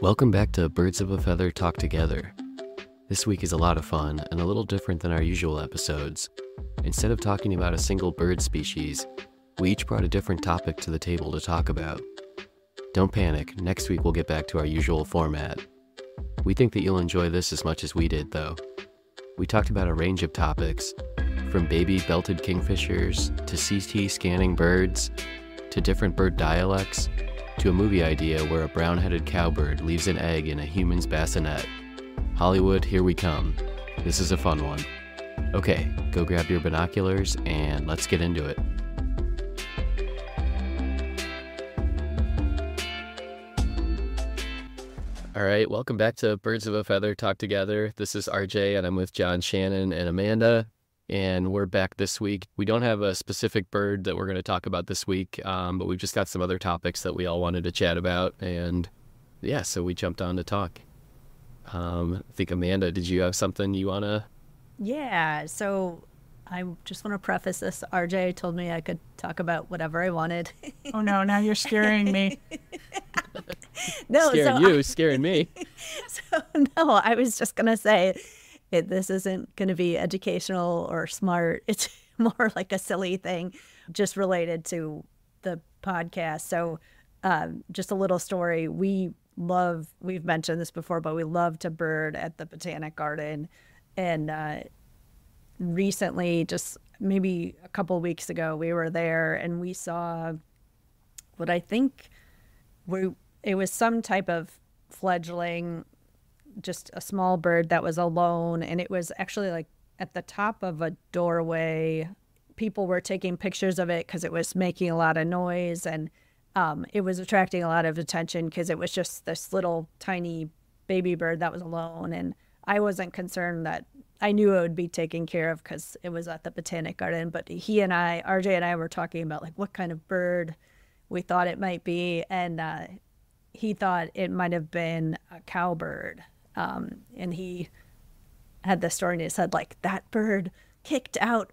Welcome back to Birds of a Feather Talk Together. This week is a lot of fun and a little different than our usual episodes. Instead of talking about a single bird species, we each brought a different topic to the table to talk about. Don't panic, next week we'll get back to our usual format. We think that you'll enjoy this as much as we did, though. We talked about a range of topics, from baby belted kingfishers, to CT scanning birds, to different bird dialects, to a movie idea where a brown-headed cowbird leaves an egg in a human's bassinet. Hollywood, here we come. This is a fun one. Okay, go grab your binoculars and let's get into it. All right, welcome back to Birds of a Feather Talk Together. This is RJ and I'm with John, Shannon, and Amanda. And we're back this week. We don't have a specific bird that we're going to talk about this week, but we've just got some other topics that we all wanted to chat about. And yeah, so we jumped on to talk. I think, Amanda, did you have something you want to? Yeah, so I just want to preface this. RJ told me I could talk about whatever I wanted. Oh, no, now you're scaring me. No, scaring me. So, no, I was just going to say, this isn't going to be educational or smart. It's more like a silly thing just related to the podcast. So just a little story. We've mentioned this before, but we love to bird at the Botanic Garden. And recently, just maybe a couple of weeks ago, we were there and we saw what I think it was some type of fledgling, just a small bird that was alone, and it was actually like at the top of a doorway. People were taking pictures of it because it was making a lot of noise, and it was attracting a lot of attention because it was just this little tiny baby bird that was alone. And I wasn't concerned that I knew it would be taken care of because it was at the Botanic Garden. But RJ and I were talking about like what kind of bird we thought it might be, and he thought it might have been a cowbird. And he had this story in his head, like, that bird kicked out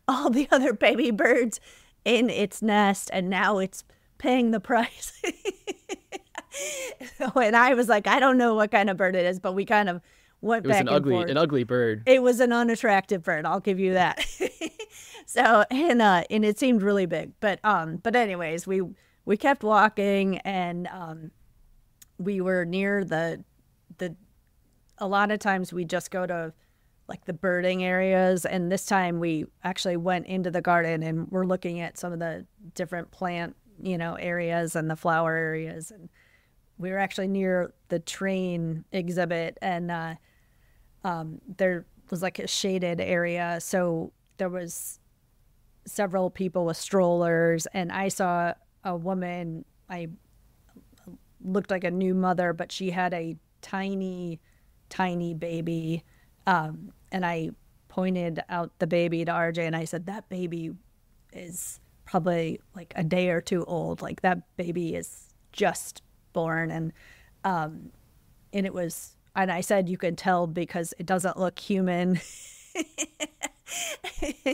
all the other baby birds in its nest, and now it's paying the price. And I was like, I don't know what kind of bird it is, but we kind of went back and forth. It was an ugly bird. It was an unattractive bird, I'll give you that. So, and it seemed really big. But anyways, we kept walking, and we were near a lot of times we just go to like the birding areas, and this time we actually went into the garden and we're looking at some of the different plant, areas and the flower areas. And we were actually near the train exhibit, and there was like a shaded area. So there was several people with strollers, and I saw a woman, I looked like a new mother, but she had a tiny baby, and I pointed out the baby to RJ, and I said, that baby is probably like a day or two old, like that baby is just born. And it was, and I said, you could tell because it doesn't look human.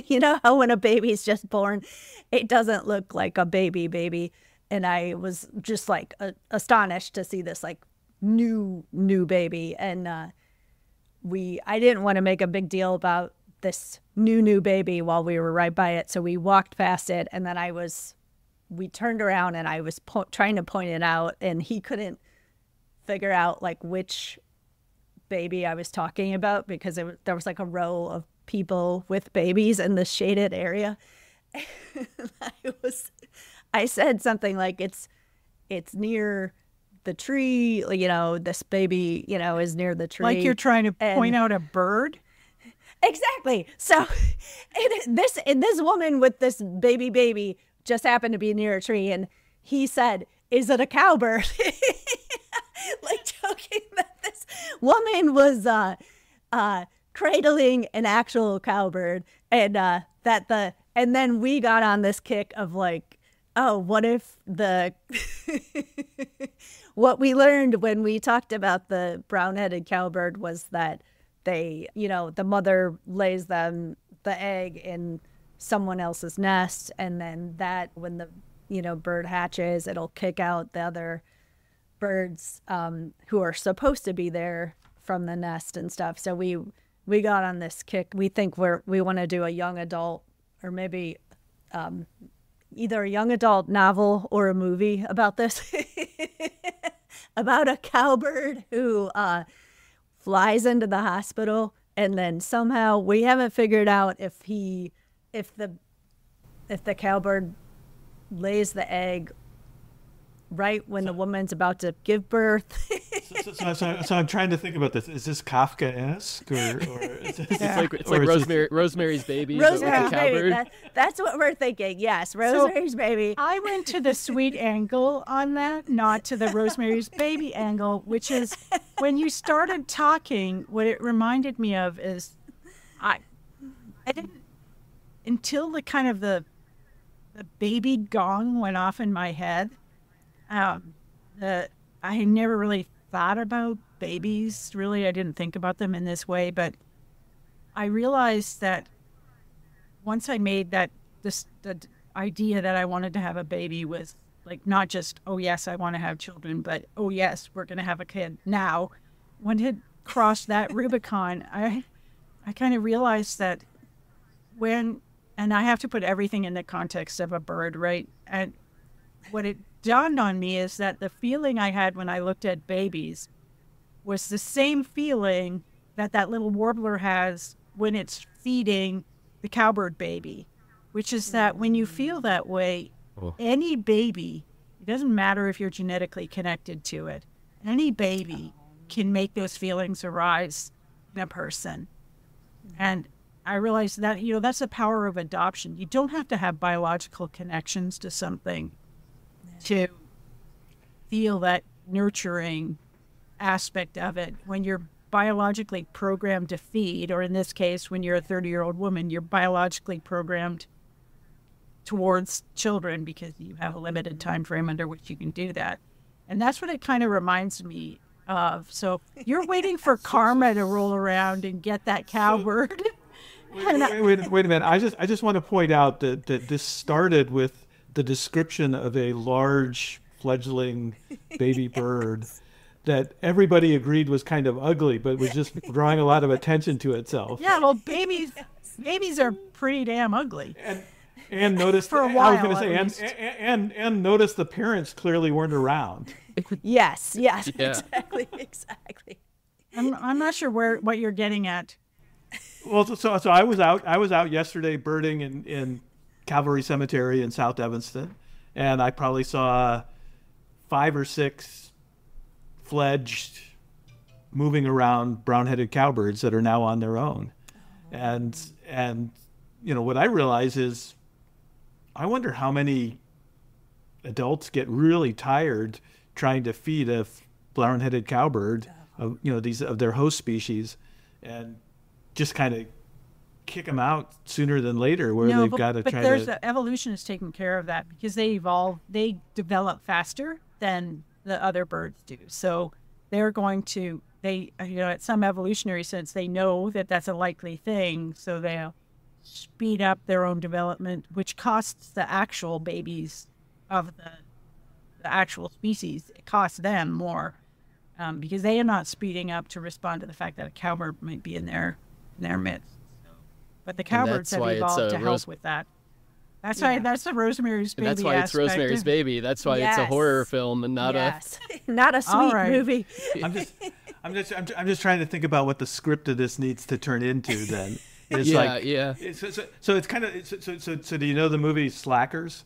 You know how when a baby's just born, it doesn't look like a baby. And I was just like astonished to see this like new baby. And I didn't want to make a big deal about this new baby while we were right by it. So we walked past it, and then we turned around and I was trying to point it out, and he couldn't figure out like which baby I was talking about because there was like a row of people with babies in the shaded area. I said something like it's near the tree, this baby, is near the tree. Like you're trying to point out a bird? Exactly. So this woman with this baby just happened to be near a tree, and he said, is it a cowbird? Like joking that this woman was cradling an actual cowbird, and and then we got on this kick of like, oh, what if what we learned when we talked about the brown-headed cowbird was that they, the mother lays them the egg in someone else's nest, and then that when the, bird hatches, it'll kick out the other birds who are supposed to be there from the nest and stuff. So we got on this kick. We think we want to do a young adult, or maybe either a young adult novel or a movie about this, about a cowbird who flies into the hospital, and then somehow we haven't figured out if the cowbird lays the egg right when the woman's about to give birth. So I'm trying to think about this. Is this Kafka-esque, or is this, it's like Rosemary's Baby, Rosemary's but with a Baby. cowbird? That's what we're thinking. Yes, Rosemary's Baby. I went to the sweet angle on that, not to the Rosemary's Baby angle, which is when you started talking, what it reminded me of is I didn't, until the kind of the baby gong went off in my head, I never really thought about babies. Really, I didn't think about them in this way, but I realized that once I made the idea that I wanted to have a baby was like not just, oh yes, I want to have children, but oh yes, we're going to have a kid now. When it crossed that Rubicon, I kind of realized that and I have to put everything in the context of a bird, right? And what it dawned on me is that the feeling I had when I looked at babies was the same feeling that little warbler has when it's feeding the cowbird baby, which is that when you feel that way, any baby, it doesn't matter if you're genetically connected to it, any baby can make those feelings arise in a person. And I realized that, that's the power of adoption. You don't have to have biological connections to something to feel that nurturing aspect of it. When you're biologically programmed to feed, or in this case, when you're a 30-year-old woman, you're biologically programmed towards children because you have a limited time frame under which you can do that. And that's what it kind of reminds me of. So you're waiting for karma to roll around and get that cowbird. Wait a minute. I just want to point out that this started with the description of a large fledgling baby bird that everybody agreed was kind of ugly, but was just drawing a lot of attention to itself. Yeah, well, babies are pretty damn ugly. And notice for a while. I was going to say, and notice the parents clearly weren't around. Yes, Yeah. exactly. I'm not sure what you're getting at. Well, so I was out yesterday birding in Calvary Cemetery in South Evanston, and I probably saw 5 or 6 fledged moving around brown-headed cowbirds that are now on their own. And what I realize is I wonder how many adults get really tired trying to feed a brown-headed cowbird of their host species, and just kind of kick them out sooner than later, where they've got to try to. But evolution is taking care of that because they develop faster than the other birds do. So they're going to, at some evolutionary sense, they know that that's a likely thing. So they'll speed up their own development, which costs the actual babies of the actual species. It costs them more because they are not speeding up to respond to the fact that a cowbird might be in their midst. But the cowbirds have evolved to help with that. That's why that's the Rosemary's Baby. And that's why it's Rosemary's Baby. That's why it's a horror film and not not a sweet movie. I'm just trying to think about what the script of this needs to turn into. Then it's So it's kind of so. Do you know the movie Slackers?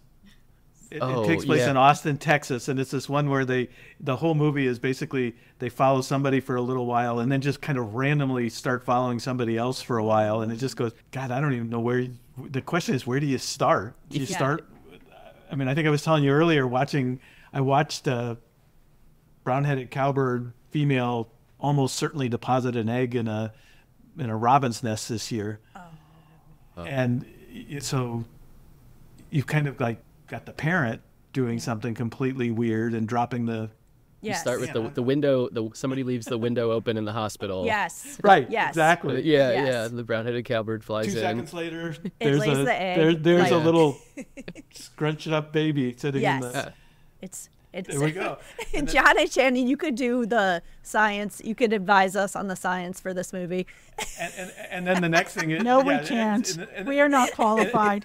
It takes place in Austin, Texas, and it's this one where the whole movie is basically they follow somebody for a little while and then just kind of randomly start following somebody else for a while, and it just goes, God, I don't even know where. The question is, where do you start? Do you start? I mean, I think I was telling you earlier, I watched a brown-headed cowbird female almost certainly deposit an egg in a robin's nest this year, and so you've kind of like got the parent doing something completely weird and dropping the. You start with the window. Somebody leaves the window open in the hospital. Yes. Right. Yes. Exactly. Yeah. The brown-headed cowbird flies 2 in. 2 seconds later, It lays the egg. There's a little scrunched up baby sitting in the. It's There we go. John and Shannon, you could do the science. You could advise us on the science for this movie. And then the next thing is... No, we can't. We are not qualified.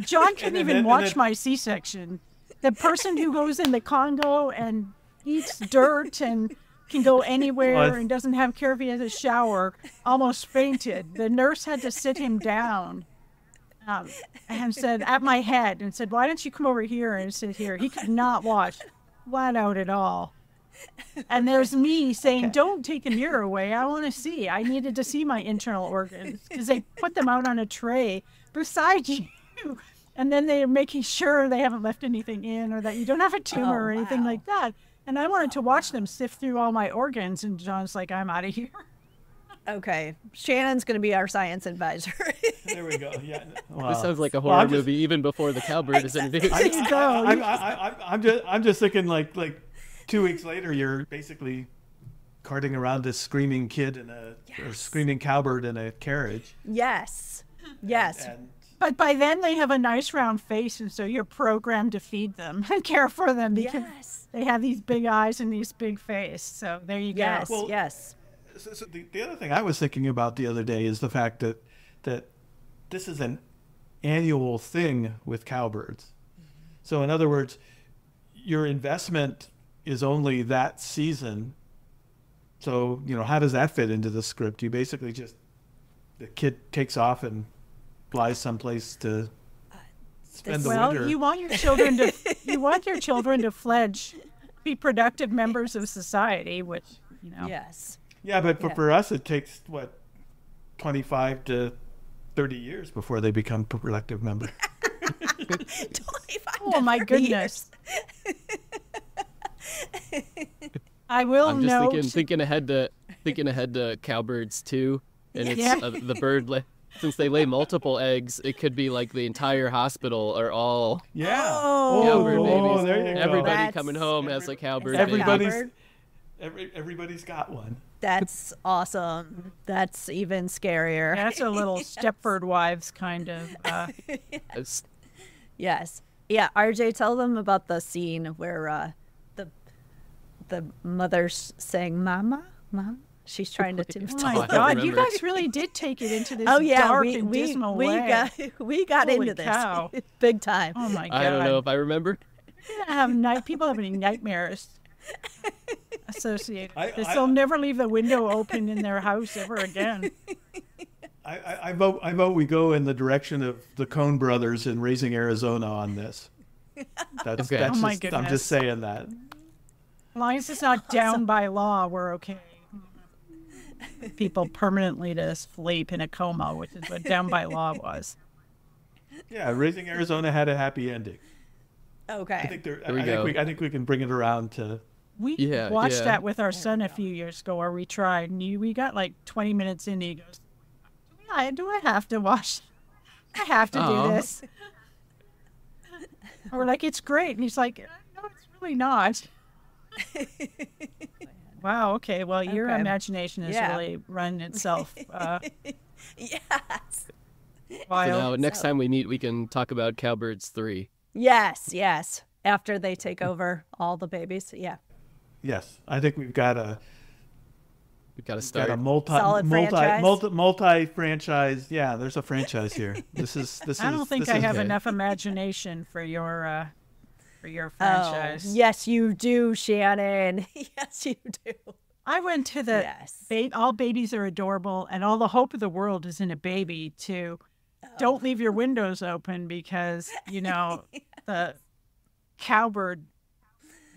John couldn't even watch my C-section. The person who goes in the Congo and eats dirt and can go anywhere and doesn't have care if he has a shower almost fainted. The nurse had to sit him down and said, at my head, and said, why don't you come over here and sit here? He could not watch flat out at all. And there's me saying, don't take the mirror away. I want to see. I needed to see my internal organs because they put them out on a tray beside you. And then they're making sure they haven't left anything in or that you don't have a tumor or anything like that. And I wanted to watch them sift through all my organs. And John's like, I'm out of here. Okay. Shannon's going to be our science advisor. There we go. Yeah. Wow. This sounds like a horror movie even before the cowbird is introduced. I'm just thinking like 2 weeks later, you're basically carting around this screaming kid or screaming cowbird in a carriage. Yes. But by then they have a nice round face, and so you're programmed to feed them and care for them because they have these big eyes and these big face. So there you go. Yes, well, yes. So the other thing I was thinking about the other day is the fact that this is an annual thing with cowbirds. So in other words, your investment is only that season. So, how does that fit into the script? You basically the kid takes off and flies someplace to spend the winter. Well, you want your children to fledge, be productive members of society, which, Yes. Yeah, but for us, it takes, 25 to 30 years before they become productive members. 25 Oh, my goodness. I will I'm just thinking ahead to cowbirds too, and it's the bird. Since they lay multiple eggs, it could be like the entire hospital are all cowbird babies. There you go. Everybody coming home as a cowbird. Everybody's got one. That's awesome. That's even scarier. That's a little Stepford Wives kind of. Yes. Yeah, RJ, tell them about the scene where the mother's saying, Mama? She's trying to... Oh my God, you guys really did take it into this dark and dismal way. We got Holy into cow. this big time. Oh my God. I don't know if I remember. People have any nightmares associated with this. They'll never leave the window open in their house ever again. I vote we go in the direction of the Coen brothers in Raising Arizona on this. That's oh my goodness. I'm just saying that. As long as it's not down by law, we're okay. People permanently to sleep in a coma, which is what down by law was. Yeah, Raising Arizona had a happy ending. Okay. I think we can bring it around to... We watched that with our son a few years ago, or we tried, and we got like 20 minutes in, and he goes, do I have to watch? I have to do this. We're like, it's great. And he's like, no, it's really not. Wow, okay. Well, your imagination has really run itself. Yes. Wild. So now, next time we meet, we can talk about Cowbirds 3. Yes. After they take over all the babies, Yes, I think we've got a multi franchise. Yeah, there's a franchise here. I don't think I have enough imagination for your franchise. Oh, yes, you do, Shannon. Yes, you do. I went to the all babies are adorable, and all the hope of the world is in a baby. Don't leave your windows open because the cowbird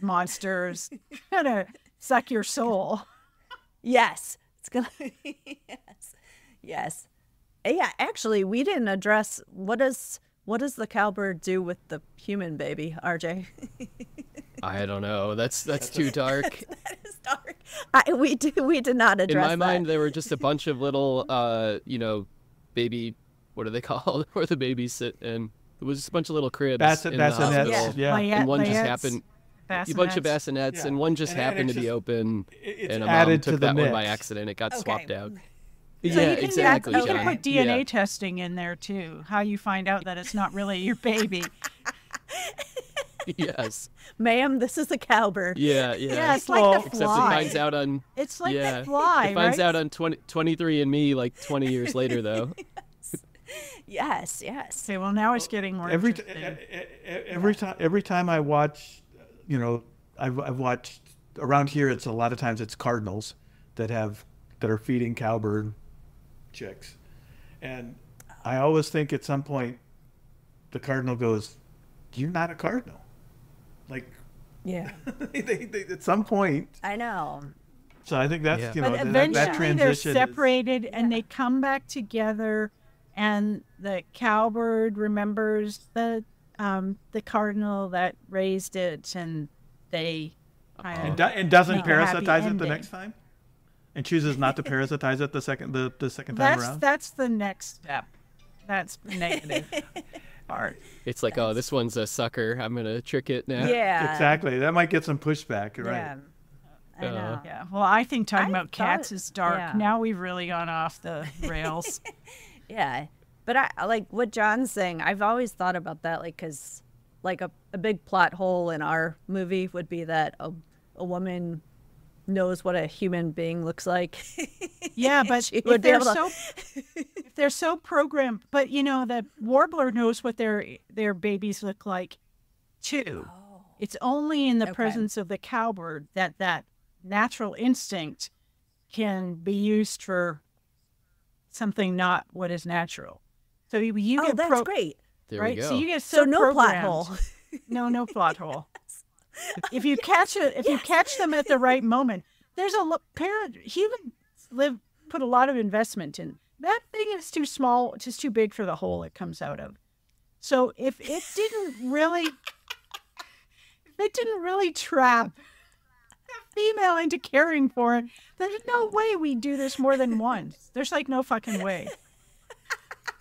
monsters gonna suck your soul. Yes, it's gonna. Yes. Yeah, actually, we didn't address what does the cowbird do with the human baby, RJ? I don't know. That's too dark. That is dark. We did not address that. In my mind, there were just a bunch of little, baby. What are they called? Where the babies sit in. It was just a bunch of little cribs in the hospital. Yeah. And one just happened. Bassinets. A bunch of bassinets, and one just happened to be open. It's and a added mom to took the that mix. one by accident. It got swapped out. So Exactly. You can put DNA testing in there too. How you find out that it's not really your baby. Yes. Ma'am, this is a cowbird. Yeah. Yeah, it's like the Except fly. it finds out on... It's like yeah, the fly, it finds right? out on 23andMe like 20 years later, though. Yes. Okay, well, now it's getting more interesting. Every time I watch, I've watched around here. It's a lot of times it's cardinals that are feeding cowbird chicks, and I always think at some point the cardinal goes, "You're not a cardinal." Like, Yeah. they at some point. I know. So I think that's But that eventually transition they're is- separated and they come back together, and the cowbird remembers the cardinal that raised it, and they kind of and doesn't make a happy parasitize it the ending. next time, and chooses not to parasitize it the second time around. That's the next step. That's the negative part. It's like, oh, this one's a sucker. I'm going to trick it now. Yeah. Exactly. That might get some pushback, right? Yeah. I know. Yeah. Well, I think talking about cats thought- is dark. yeah. Now we've really gone off the rails. Yeah. But I like what John's saying. I've always thought about that, like, because like a big plot hole in our movie would be that a woman knows what a human being looks like. Yeah, but She would be able to- if they're so programmed, but the warbler knows what their babies look like too. It's only in the presence of the cowbird that natural instinct can be used for something not what is natural. So you get that's great. There right? we go. So you get So no plot programmed. hole. No plot hole. If you catch them at the right moment, there's humans put a lot of investment in. That thing is too small, just too big for the hole it comes out of. So if it didn't really trap a female into caring for it, there's no way we do this more than once. There's like no fucking way.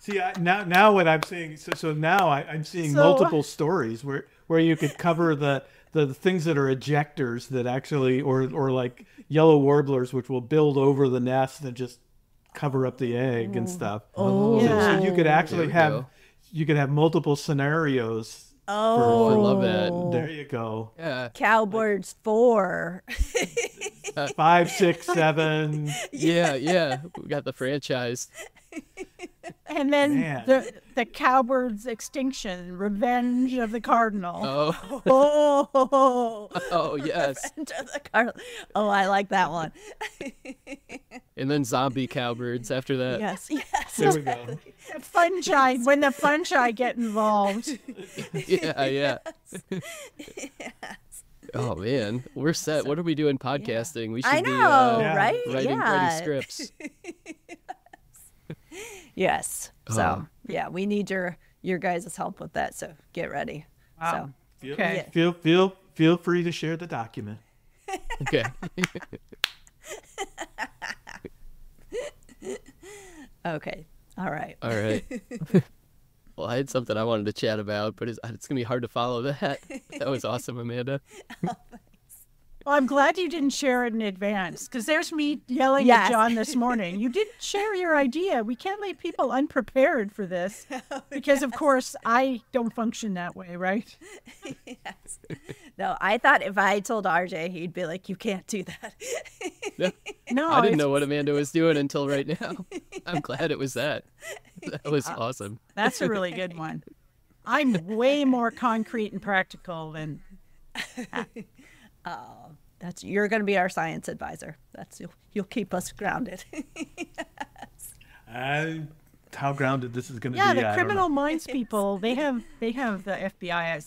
See, now what I'm seeing, so now I'm seeing multiple stories where you could cover the things that are ejectors that actually, or like yellow warblers, which will build over the nest and just cover up the egg and stuff. Oh. Yeah. So you could actually There we go. have multiple scenarios. Oh, I love that. There you go. Yeah. Cowbirds 4. 5, 6, 7. Yeah. We got the franchise. And then Man. the cowbird's extinction, revenge of the cardinal. Oh, Oh, yes. Oh, I like that one. And then zombie cowbirds after that. Yes. There we go. The fungi, when the fungi get involved. Yeah. Oh man, we're set. What are we doing podcasting? We should I be know, Yeah. right? writing scripts. Yes. So, yeah, we need your guys' help with that. So get ready. Wow. So, Okay. Feel free to share the document. Okay. okay. All right. All right. Well, I had something I wanted to chat about, but it's going to be hard to follow that. That was awesome, Amanda. Well, I'm glad you didn't share it in advance, because there's me yelling Yes. at John this morning. You didn't share your idea. We can't leave people unprepared for this, because, of course, I don't function that way, right? Yes. No, I thought if I told RJ, he'd be like, you can't do that. Yeah. No, I didn't it's- know what Amanda was doing until right now. I'm glad it was that. That was awesome. That's a really good one. I'm way more concrete and practical than... You're going to be our science advisor. You'll keep us grounded. How grounded this is going to Yeah, be. the I don't criminal know. minds people, they have the FBI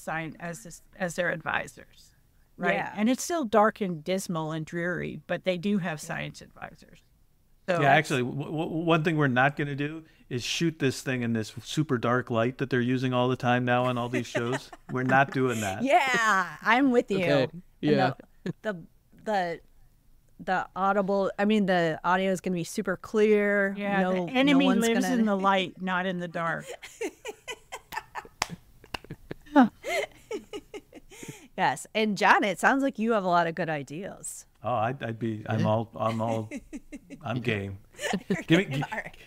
as their advisors, right? Yeah. And it's still dark and dismal and dreary, but they do have science advisors. So Yeah, actually, one thing we're not going to do is shoot this thing in this super dark light that they're using all the time now on all these shows. We're not doing that. Yeah, I'm with you. Okay. Yeah. And the audible, I mean, the audio is going to be super clear. yeah, no, the enemy no one's lives gonna... in the light, not in the dark. Yes, and John, it sounds like you have a lot of good ideas. Oh, I'm game. Give me, All right.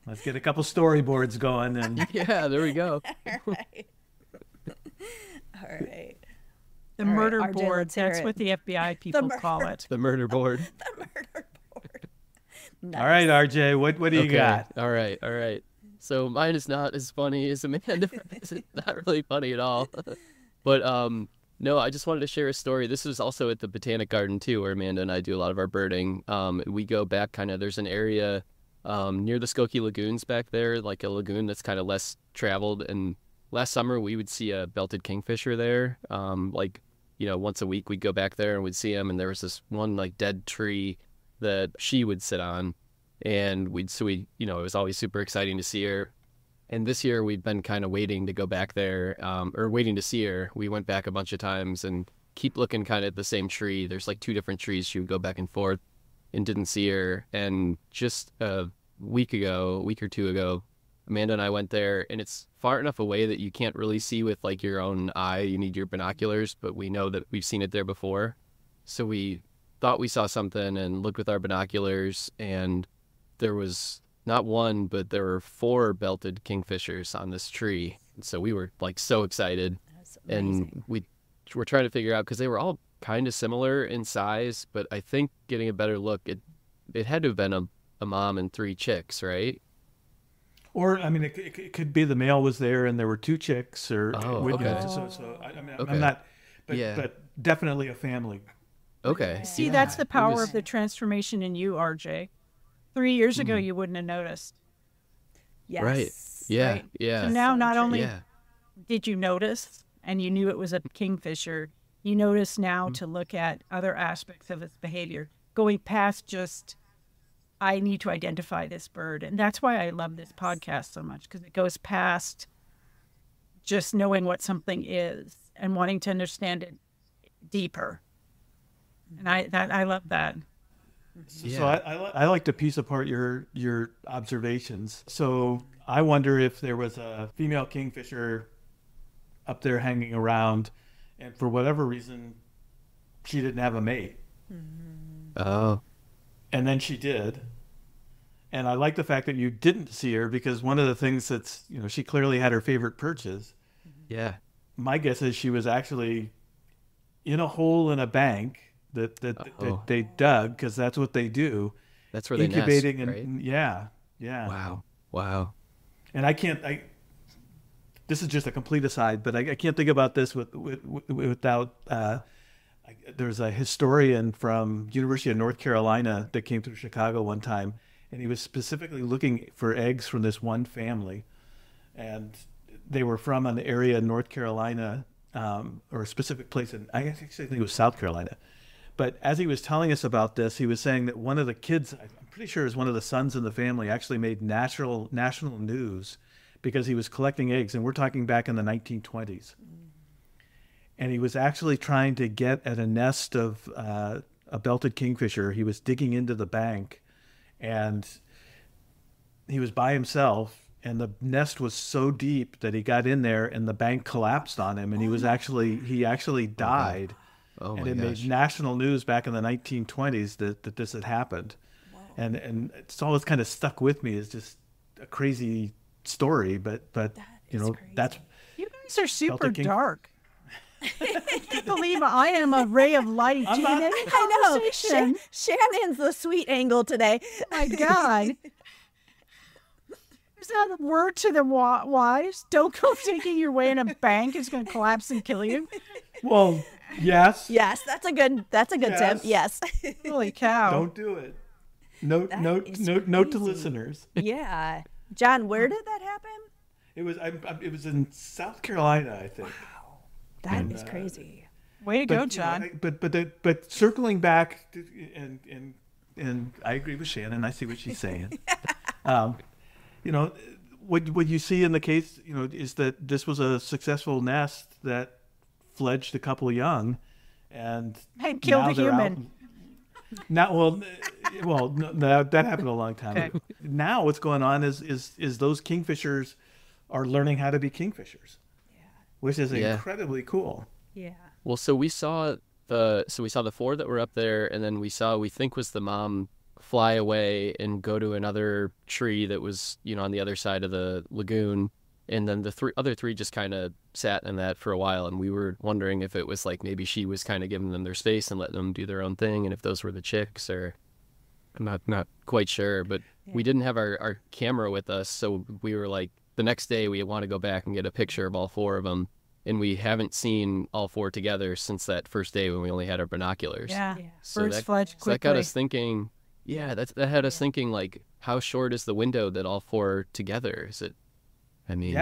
let's get a couple storyboards going and Yeah, there we go. All right. All right. The murder board. That's what the FBI people call it. The murder board. The murder board. Nice. All right, RJ, what do you got? All right. So mine is not as funny as Amanda. It's not really funny at all. But no, I just wanted to share a story. This is also at the Botanic Garden too, where Amanda and I do a lot of our birding. We go back there's an area near the Skokie Lagoons back there, like a lagoon that's kind of less traveled. And last summer we would see a belted kingfisher there. Once a week we'd go back there and we'd see him. And there was this one like dead tree that she would sit on. And it was always super exciting to see her. And this year we've been kind of waiting to go back there, or waiting to see her. We went back a bunch of times and keep looking kind of at the same tree. There's like 2 different trees. She would go back and forth and didn't see her. And just a week or 2 ago, Amanda and I went there, and it's far enough away that you can't really see with like your own eye. You need your binoculars, but we know that we've seen it there before. So we thought we saw something and looked with our binoculars, and there was not one, but there were 4 belted kingfishers on this tree. And so we were like so excited. That's amazing. And we were trying to figure out, because they were all kind of similar in size, but I think getting a better look, it had to have been a mom and 3 chicks, right? Or, I mean, it could be the male was there and there were 2 chicks, or okay. I'm not, but definitely a family. Okay. See, that's the power of the transformation in you, RJ. 3 years ago, you wouldn't have noticed. Yes. Right. Yeah. Right? Yeah. So now, not only did you notice and you knew it was a kingfisher, you notice now to look at other aspects of its behavior, going past just, I need to identify this bird. And that's why I love this podcast so much, because it goes past just knowing what something is and wanting to understand it deeper. And I love that. So I like to piece apart your observations. So I wonder if there was a female kingfisher up there hanging around, and for whatever reason, she didn't have a mate. Mm-hmm. Oh. And then she did. And I like the fact that you didn't see her, because one of the things that's, she clearly had her favorite perches. Yeah. My guess is she was actually in a hole in a bank that they dug, because that's what they do. That's where they incubating nest, right? And yeah. Wow. And this is just a complete aside, but I can't think about this without there's a historian from University of North Carolina that came to Chicago one time, and he was specifically looking for eggs from this one family, and they were from an area in North Carolina, or a specific place I actually think it was South Carolina. But as he was telling us about this, he was saying that one of the kids, I'm pretty sure it was one of the sons in the family, actually made national news because he was collecting eggs. And we're talking back in the 1920s. And he was actually trying to get at a nest of a belted kingfisher. He was digging into the bank, and he was by himself. And the nest was so deep that he got in there and the bank collapsed on him. And he actually died. Oh my and it made national news back in the 1920s that this had happened. Wow. And it's always kind of stuck with me as just a crazy story, but crazy. That's, you guys are super dark. I can't believe I am a ray of light. I know. Shannon's the sweet angle today. Oh my God. Is that a word to the wise? Don't go thinking your way in a bank is going to collapse and kill you. Well, yes. Yes, that's a good tip. Yes. Holy cow. Don't do it. Note to listeners. Yeah. John, where did that happen? It was in South Carolina, I think. Wow. That is crazy. Way to go, John. But circling back and I agree with Shannon. I see what she's saying. What you see in the case, is that this was a successful nest that fledged a couple of young, and killed a human. No, that happened a long time ago. Now what's going on is those kingfishers are learning how to be kingfishers, which is incredibly cool. Yeah. Well, so we saw the 4 that were up there, and then we think was the mom fly away and go to another tree that was on the other side of the lagoon, And then the other three just kind of sat in that for a while, and we were wondering if it was like maybe she was kind of giving them their space and letting them do their own thing, and if those were the chicks, or I'm not quite sure. But we didn't have our camera with us, so we were like, the next day we want to go back and get a picture of all four of them, and we haven't seen all four together since that first day when we only had our binoculars. Yeah, so birds fledged quickly. So that got us thinking. Yeah, that had us thinking, like, how short is the window that all four are together? Is it? I mean,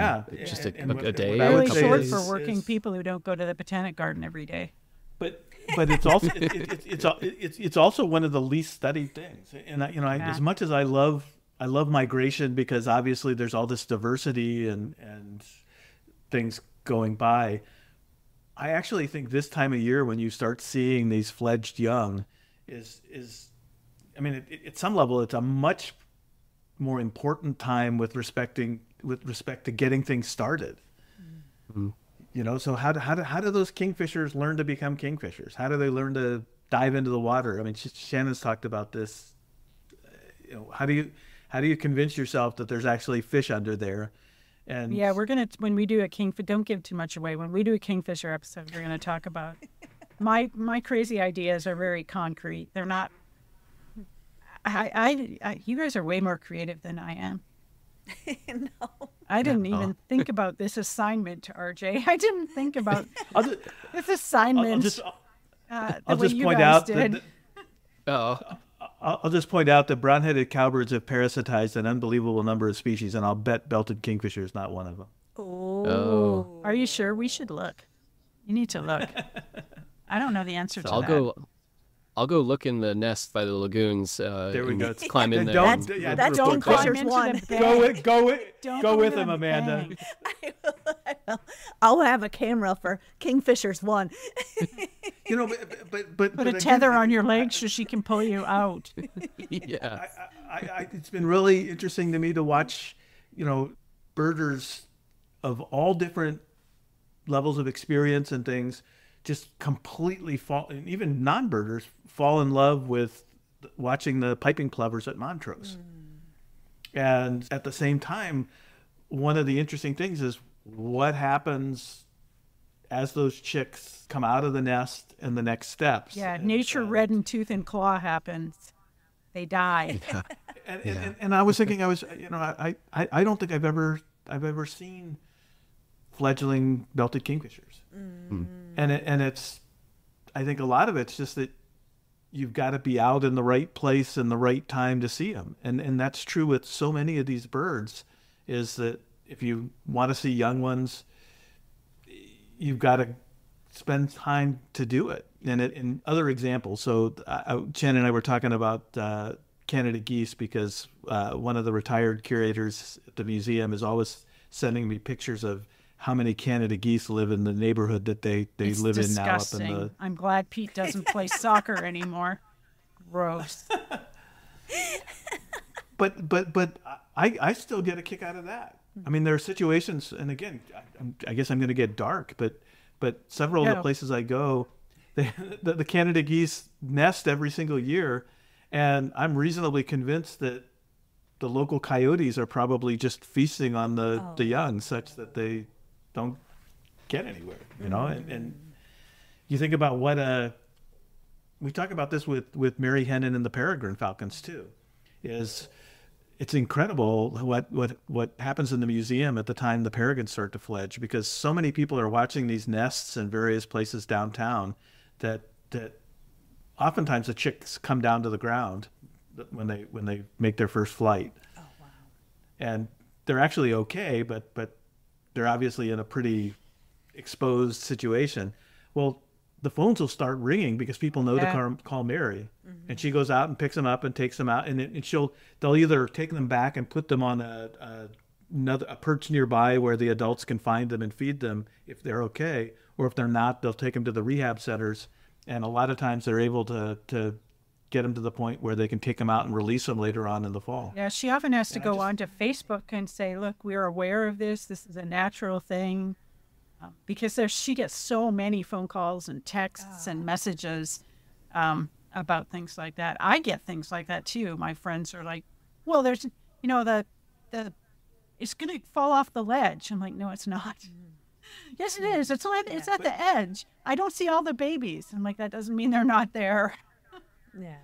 just a day. Really short for working people who don't go to the Botanic Garden every day. But it's also it's also one of the least studied things. And as much as I love migration, because obviously there's all this diversity and things going by, I actually think this time of year when you start seeing these fledged young is I mean, at some level it's a much more important time with respect to getting things started. Mm-hmm. So how do those kingfishers learn to become kingfishers? How do they learn to dive into the water? I mean, Shannon's talked about this. How do you convince yourself that there's actually fish under there? And yeah, we're gonna, when we do a kingfisher, don't give too much away. When we do a kingfisher episode, we're gonna talk about my crazy ideas are very concrete. They're not. You guys are way more creative than I am. No. I didn't even think about this assignment, RJ. I didn't think about this assignment. I'll just point out that. I'll just point out that brown-headed cowbirds have parasitized an unbelievable number of species, and I'll bet belted kingfisher is not one of them. Oh. Are you sure? We should look. You need to look. I don't know the answer to that. I'll go look in the nest by the lagoons. There we go. Climb in there. That's Kingfishers one. Go with him, Amanda. I will. I'll have a camera for Kingfishers one. But put a tether on your leg so she can pull you out. Yeah. It's been really interesting to me to watch, birders of all different levels of experience and things just completely fall, and even non-birders fall in love with watching the piping plovers at Montrose. And at the same time, one of the interesting things is what happens as those chicks come out of the nest and the next steps. Yeah, nature red in tooth and claw happens. They die. And I was thinking, I don't think I've ever seen fledgling belted kingfishers. And it's, I think a lot of it's just that you've got to be out in the right place and the right time to see them. And that's true with so many of these birds, is that if you want to see young ones, you've got to spend time to do it. And in other examples, so Shannon and I were talking about Canada geese, because one of the retired curators at the museum is always sending me pictures of how many Canada geese live in the neighborhood that they live disgusting. In now. Up in the. I'm glad Pete doesn't play soccer anymore. Gross. But I still get a kick out of that. I mean, there are situations, and again, I guess I'm going to get dark, but several of the places I go, the Canada geese nest every single year, and I'm reasonably convinced that the local coyotes are probably just feasting on the young, such that they don't get anywhere, and you think about what we talk about this with Mary Hennon and the peregrine falcons too, is it's incredible what happens in the museum at the time the peregrines start to fledge, because so many people are watching these nests in various places downtown that oftentimes the chicks come down to the ground when they make their first flight. Oh wow. And they're actually okay, but they're obviously in a pretty exposed situation. Well, the phones will start ringing because people know to call Mary, and she goes out and picks them up and takes them out, and they'll either take them back and put them on a perch nearby where the adults can find them and feed them if they're okay, or if they're not, they'll take them to the rehab centers, and a lot of times they're able to get them to the point where they can take them out and release them later on in the fall. Yeah, she often has to go onto Facebook and say, look, we're aware of this. This is a natural thing. Because she gets so many phone calls and texts and messages about things like that. I get things like that too. My friends are like, well, there's, the it's going to fall off the ledge. I'm like, no, it's not. Yes, it is. It's at the edge. I don't see all the babies. I'm like, that doesn't mean they're not there. Yeah.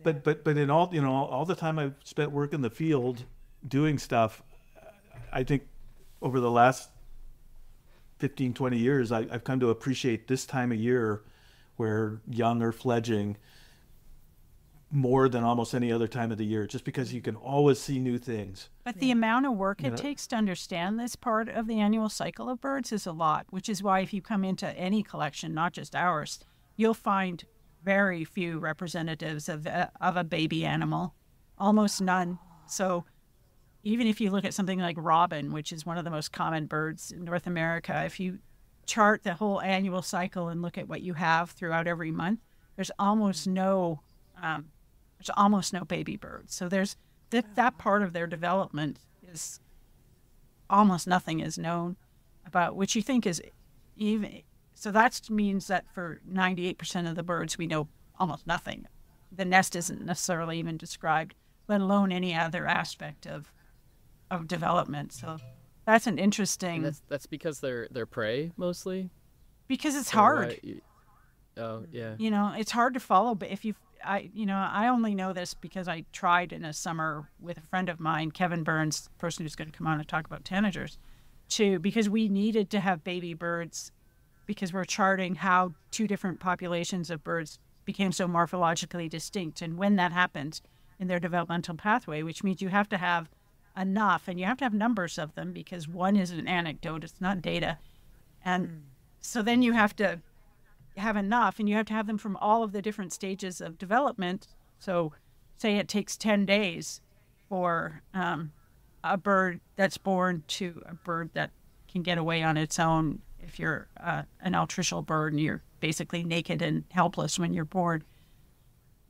But in all the time I've spent working in the field doing stuff, I think over the last 15, 20 years, I've come to appreciate this time of year where young are fledging more than almost any other time of the year, just because you can always see new things. But the amount of work it takes to understand this part of the annual cycle of birds is a lot, which is why if you come into any collection, not just ours, you'll find very few representatives of a baby animal, almost none. So even if you look at something like robin, which is one of the most common birds in North America, if you chart the whole annual cycle and look at what you have throughout every month, there's almost no baby birds. So there's that part of their development is almost nothing is known about, which you think is even. So that means that for 98% of the birds, we know almost nothing. The nest isn't necessarily even described, let alone any other aspect of development. So that's an interesting. And that's because they're prey mostly. Because it's hard. Oh yeah. It's hard to follow. But I only know this because I tried in a summer with a friend of mine, Kevin Burns, the person who's going to come on and talk about tanagers, because we needed to have baby birds because we're charting how two different populations of birds became so morphologically distinct and when that happens in their developmental pathway, which means you have to have enough and you have to have numbers of them because one is an anecdote, it's not data. And so then you have to have enough and you have to have them from all of the different stages of development. So say it takes 10 days for a bird that's born to a bird that can get away on its own. If you're an altricial bird and you're basically naked and helpless when you're born,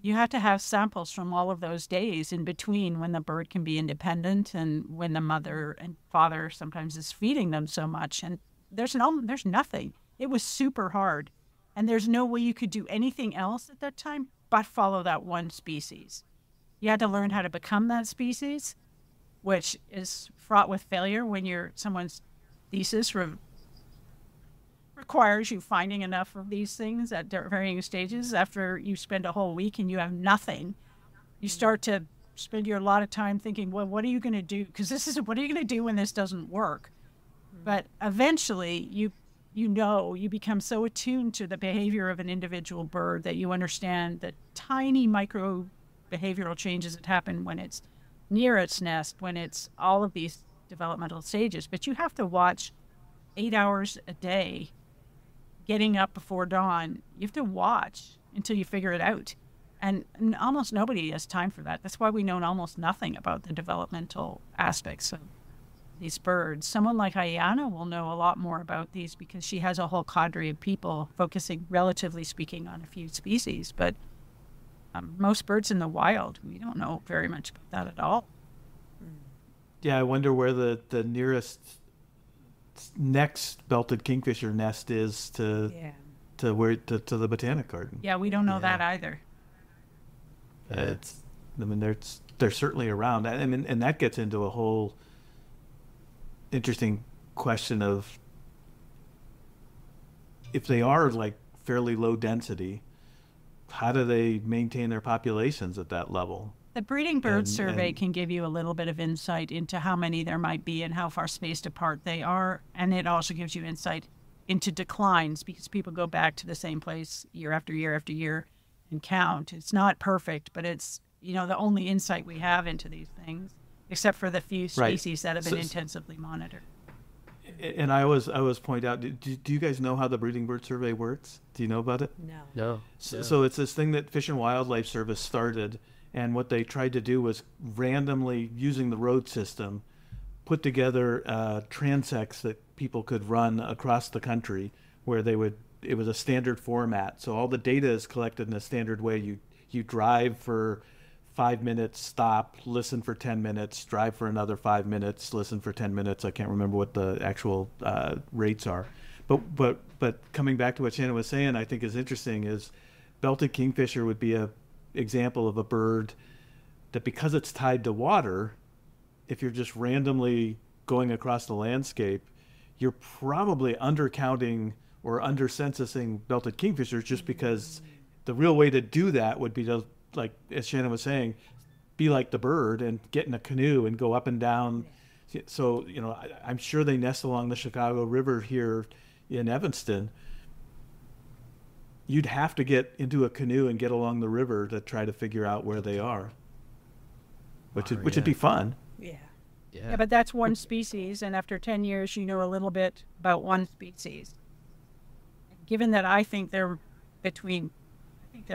you have to have samples from all of those days in between when the bird can be independent and when the mother and father sometimes is feeding them so much. And there's nothing. It was super hard. And there's no way you could do anything else at that time but follow that one species. You had to learn how to become that species, which is fraught with failure when someone's thesis requires you finding enough of these things at varying stages. After you spend a whole week and you have nothing, you start to spend your lot of time thinking, well, what are you going to do? Because what are you going to do when this doesn't work? But eventually you become so attuned to the behavior of an individual bird that you understand the tiny micro behavioral changes that happen when it's near its nest, when it's all of these developmental stages. But you have to watch 8 hours a day, getting up before dawn. You have to watch until you figure it out. And almost nobody has time for that. That's why we know almost nothing about the developmental aspects of these birds. Someone like Ayana will know a lot more about these because she has a whole cadre of people focusing, relatively speaking, on a few species. But most birds in the wild, we don't know very much about that at all. Yeah, I wonder where the nearest next belted kingfisher nest is to the botanic garden. Yeah, we don't know that either. They're certainly around, and that gets into a whole interesting question of if they are like fairly low density, how do they maintain their populations at that level? The breeding bird survey can give you a little bit of insight into how many there might be and how far spaced apart they are. And it also gives you insight into declines because people go back to the same place year after year after year and count. It's not perfect, but it's, the only insight we have into these things, except for the few species that have been intensively monitored. And I always point out, do you guys know how the breeding bird survey works? Do you know about it? No. So it's this thing that Fish and Wildlife Service started. And what they tried to do was randomly, using the road system, put together transects that people could run across the country where it was a standard format. So all the data is collected in a standard way. You drive for 5 minutes, stop, listen for 10 minutes, drive for another 5 minutes, listen for 10 minutes. I can't remember what the actual rates are. But coming back to what Shannon was saying, I think is interesting is belted kingfisher would be a example of a bird that because it's tied to water, if you're just randomly going across the landscape, you're probably undercounting or under-censusing belted kingfishers, just because the real way to do that would be to, like, as Shannon was saying, be like the bird and get in a canoe and go up and down. So, I'm sure they nest along the Chicago River here in Evanston. You'd have to get into a canoe and get along the river to try to figure out where they are, which would be fun. Yeah, but that's one species, and after 10 years, you know a little bit about one species. Given that I think there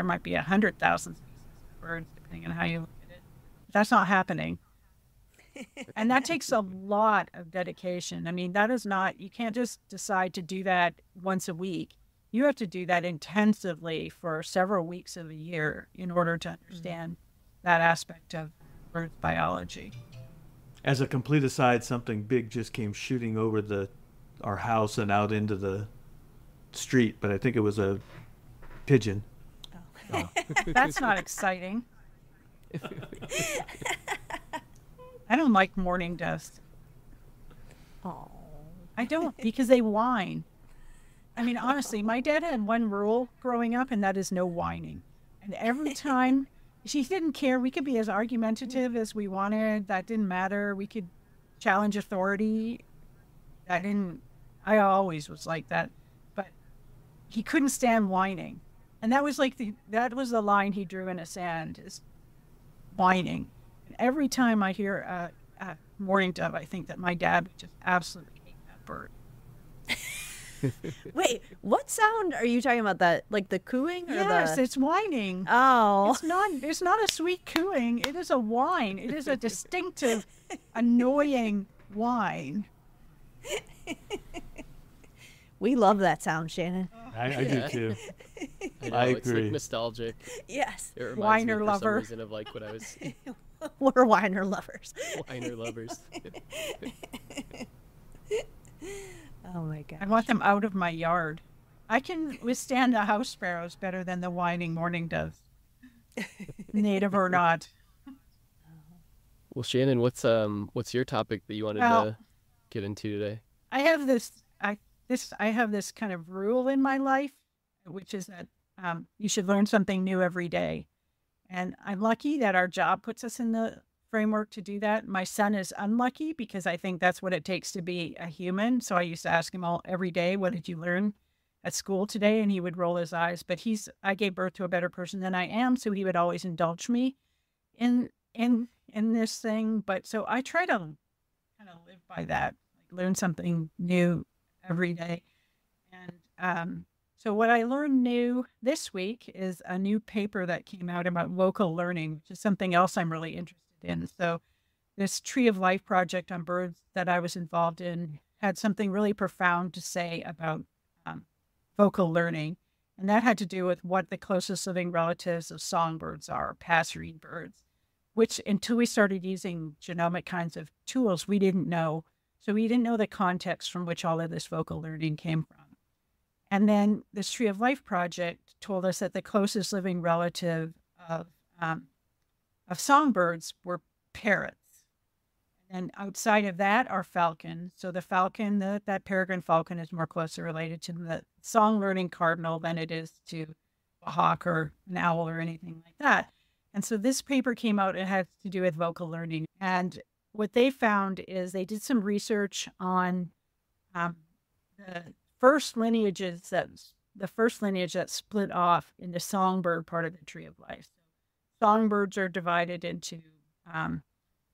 might be 100,000 species of birds, depending on how you look at it. That's not happening. And that takes a lot of dedication. I mean, you can't just decide to do that once a week. You have to do that intensively for several weeks of a year in order to understand that aspect of bird biology. As a complete aside, something big just came shooting over our house and out into the street, but I think it was a pigeon. Oh. That's not exciting. I don't like morning dust. Oh, I don't, because they whine. I mean, honestly, my dad had one rule growing up, and that is no whining. And every time, she didn't care. We could be as argumentative as we wanted. That didn't matter. We could challenge authority. I always was like that. But he couldn't stand whining. And that was the line he drew in the sand, is whining. And every time I hear a mourning dove, I think that my dad would just absolutely hate that bird. Wait, what sound are you talking about? That, like, the cooing? Or yes, it's whining. Oh. It's not a sweet cooing. It is a whine. It is a distinctive, annoying whine. We love that sound, Shannon. I do too. I know, it's like nostalgic. Yes. It reminds Whiner me for lover. some reason of like when I was We're whiner lovers. whiner lovers. Oh my God. I want them out of my yard. I can withstand the house sparrows better than the whining mourning doves, native or not. Well, Shannon, what's your topic that you wanted to get into today? I have this kind of rule in my life, which is that you should learn something new every day. And I'm lucky that our job puts us in the framework to do that. My son is unlucky because I think that's what it takes to be a human. So I used to ask him every day, what did you learn at school today? And he would roll his eyes. But I gave birth to a better person than I am, so he would always indulge me in this thing. But so I try to kind of live by that, like learn something new every day. And so what I learned new this week is a new paper that came out about vocal learning, which is something else I'm really interested in. So this Tree of Life project on birds that I was involved in had something really profound to say about vocal learning. And that had to do with what the closest living relatives of songbirds are, passerine birds, which until we started using genomic kinds of tools, we didn't know. So we didn't know the context from which all of this vocal learning came from. And then this Tree of Life project told us that the closest living relative of songbirds were parrots. And outside of that are falcons. So the falcon, that peregrine falcon, is more closely related to the song-learning cardinal than it is to a hawk or an owl or anything like that. And so this paper came out, it has to do with vocal learning. And what they found is they did some research on the first lineage that split off in the songbird part of the Tree of Life. So songbirds are divided into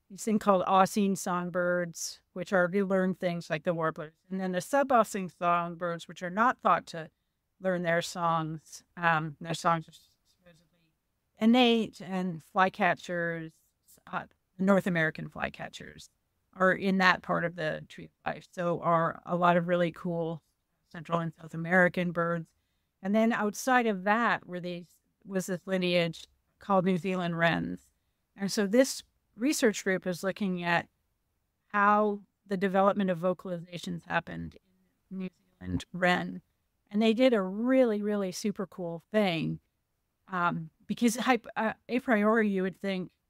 these things called Aucine songbirds, which are to learn things like the warblers, and then the sub-Aucine songbirds, which are not thought to learn their songs. Their songs are supposedly innate, and flycatchers, North American flycatchers, are in that part of the Tree of Life. So are a lot of really cool Central and South American birds. And then outside of that was this lineage called New Zealand wrens. And so this research group is looking at how the development of vocalizations happened in New Zealand wren. And they did a really, really super cool thing. Because a priori you would think,